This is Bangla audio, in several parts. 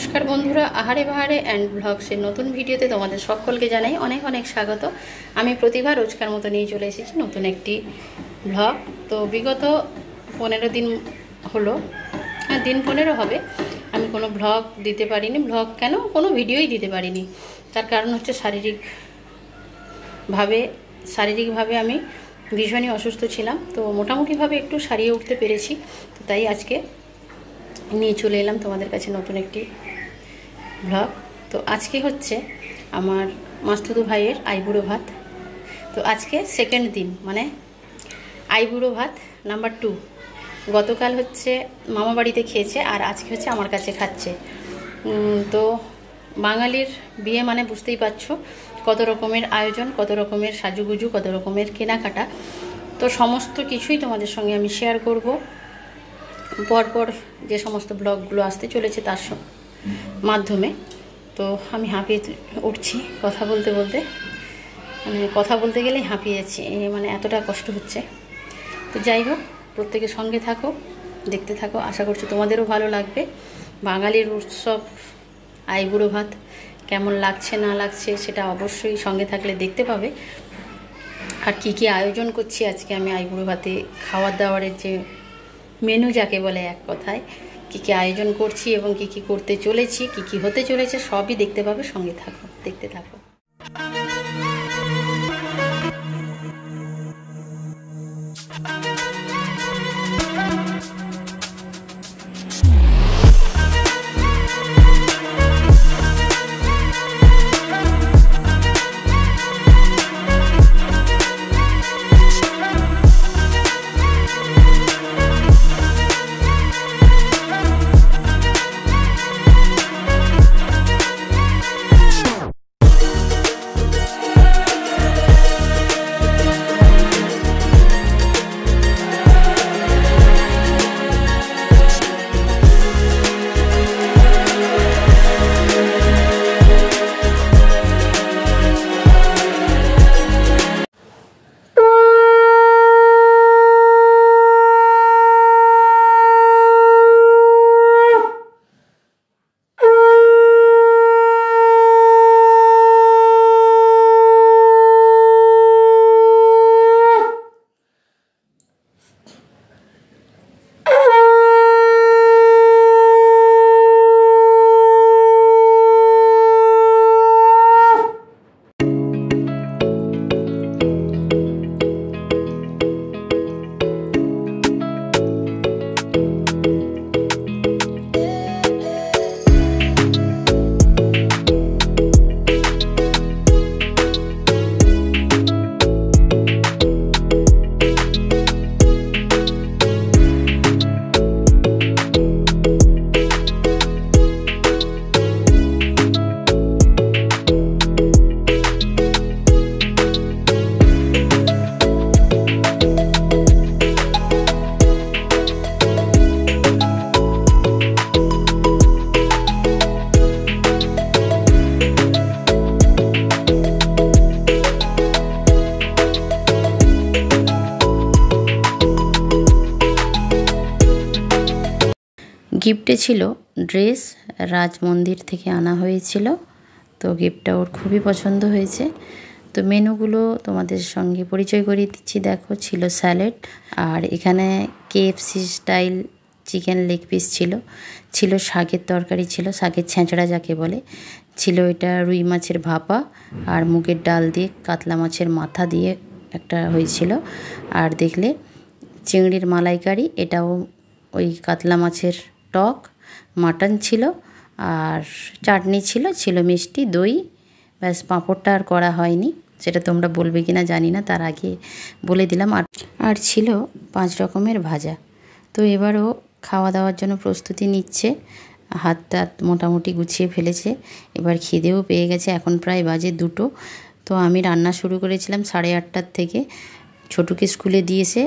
নমস্কার বন্ধুরা, আহারে বাহারে অ্যান্ড ব্লগসের নতুন ভিডিওতে তোমাদের সকলকে জানাই অনেক অনেক স্বাগত। আমি প্রতিভা রোজকার মতো নিয়ে চলে এসেছি নতুন একটি ব্লগ। তো বিগত 15 দিন হলো, দিন 15 হবে, আমি কোনো ব্লগ দিতে পারিনি। ব্লগ কেন, কোনো ভিডিওই দিতে পারিনি। তার কারণ হচ্ছে শারীরিকভাবে আমি ভীষণই অসুস্থ ছিলাম। তো মোটামুটিভাবে একটু সারিয়ে উঠতে পেরেছি। তো তাই আজকে নিয়ে চলে এলাম তোমাদের কাছে নতুন একটি ব্লগ। তো আজকে হচ্ছে আমার মাস্তুতো ভাইয়ের আইবুড়ো ভাত। তো আজকে সেকেন্ড দিন, মানে আইবুড়ো ভাত নাম্বার 2। গতকাল হচ্ছে মামা বাড়িতে খেয়েছে, আর আজকে হচ্ছে আমার কাছে খাচ্ছে। তো বাঙালির বিয়ে মানে বুঝতেই পারছো কত রকমের আয়োজন, কত রকমের সাজুগুজু, কত রকমের কেনাকাটা। তো সমস্ত কিছুই তোমাদের সঙ্গে আমি শেয়ার করব। পরপর যে সমস্ত ব্লগগুলো আসতে চলেছে তার মাধ্যমে। তো আমি হাঁপিয়ে উঠছি কথা বলতে বলতে, মানে কথা বলতে গেলেই হাঁপিয়ে যাচ্ছি, মানে এতটা কষ্ট হচ্ছে। তো যাই হোক, প্রত্যেকের সঙ্গে থাকো, দেখতে থাকো, আশা করছি তোমাদেরও ভালো লাগবে। বাঙালির উৎসব আইবুড়ো ভাত কেমন লাগছে না লাগছে সেটা অবশ্যই সঙ্গে থাকলে দেখতে পাবে। আর কি কি আয়োজন করছি আজকে আমি আইবুড়ো ভাতে, খাওয়ার দাওয়ারের যে মেনু যাকে বলে এক কথায়, কী কী আয়োজন করছি এবং কি কি করতে চলেছি, কি কি হতে চলেছে সবই দেখতে পাবে। সঙ্গে থাকো, দেখতে থাকো। গিফটে ছিল ড্রেস, রাজ মন্দির থেকে আনা হয়েছিল। তো গিফটটা ওর খুবই পছন্দ হয়েছে। তো মেনুগুলো তোমাদের সঙ্গে পরিচয় করিয়ে দিচ্ছি। দেখো, ছিল স্যালাড, আর এখানে KFC style chicken leg piece ছিল শাকের তরকারি, ছিল শাকের ছেঁচড়া যাকে বলে, ছিল এটা রুই মাছের ভাপা, আর মুগের ডাল দিয়ে কাতলা মাছের মাথা দিয়ে একটা হয়েছিল। আর দেখলে চিংড়ির মালাইকারি, এটাও ওই কাতলা মাছের টক, মাটন ছিল, আর চাটনি ছিল মিষ্টি, দই, ব্যাস। পাঁপড়টা আর করা হয়নি, সেটা তোমরা বলবে কিনা জানি না, তার আগে বলে দিলাম। আর ছিল 5 রকমের ভাজা। তো এবারও খাওয়া দাওয়ার জন্য প্রস্তুতি নিচ্ছে, হাত টাত মোটামুটি গুছিয়ে ফেলেছে। এবার খিদেও পেয়ে গেছে, এখন প্রায় বাজে 2টো। তো আমি রান্না শুরু করেছিলাম 8:30টার থেকে। ছোটুকে স্কুলে দিয়েছে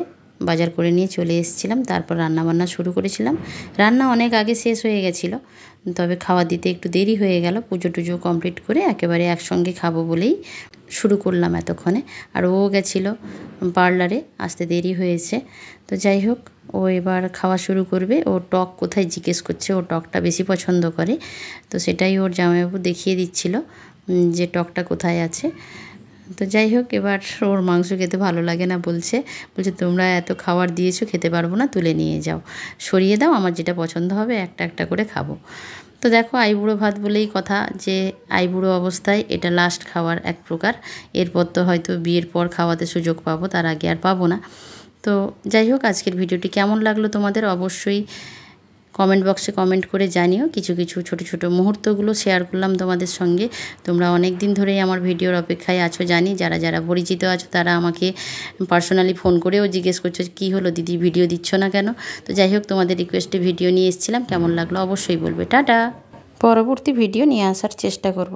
বাজার করে নিয়ে চলে এসেছিলাম, তারপর রান্নাবান্না শুরু করেছিলাম। রান্না অনেক আগে শেষ হয়ে গেছিলো, তবে খাওয়া দিতে একটু দেরি হয়ে গেল। পুজো টুজো কমপ্লিট করে একেবারে একসঙ্গে খাবো বলেই শুরু করলাম এতক্ষণে। আর ও গেছিলো পার্লারে, আসতে দেরি হয়েছে। তো যাই হোক, ও এবার খাওয়া শুরু করবে। ও টক কোথায় জিজ্ঞেস করছে, ও টকটা বেশি পছন্দ করে। তো সেটাই ওর জামাইবাবু দেখিয়ে দিচ্ছিল যে টকটা কোথায় আছে। তো যাই হোক, এবার ওর মাংস খেতে ভালো লাগে না বলছে তোমরা এত খাবার দিয়েছো, খেতে পারবো না, তুলে নিয়ে যাও, সরিয়ে দাও, আমার যেটা পছন্দ হবে একটা একটা করে খাবো। তো দেখো, আইবুড়ো ভাত বলেই কথা, যে আইবুড়ো অবস্থায় এটা লাস্ট খাওয়ার এক প্রকার। এরপর তো হয়তো বিয়ের পর খাওয়াতে সুযোগ পাবো, তার আগে আর পাবো না। তো যাই হোক, আজকের ভিডিওটি কেমন লাগলো তোমাদের অবশ্যই কমেন্ট বক্সে কমেন্ট করে জানিও। কিছু কিছু ছোট ছোট মুহূর্তগুলো শেয়ার করলাম তোমাদের সঙ্গে। তোমরা অনেক দিন ধরেই আমার ভিডিওর অপেক্ষায় আছো জানি, যারা যারা পরিচিত আছো তারা আমাকে পার্সোনালি ফোন করেও জিজ্ঞেস করছো কী হলো দিদি, ভিডিও দিচ্ছ না কেন। তো যাই হোক, তোমাদের রিকোয়েস্টে ভিডিও নিয়ে এসেছিলাম। কেমন লাগলো অবশ্যই বলবে। টাটা। পরবর্তী ভিডিও নিয়ে আসার চেষ্টা করব।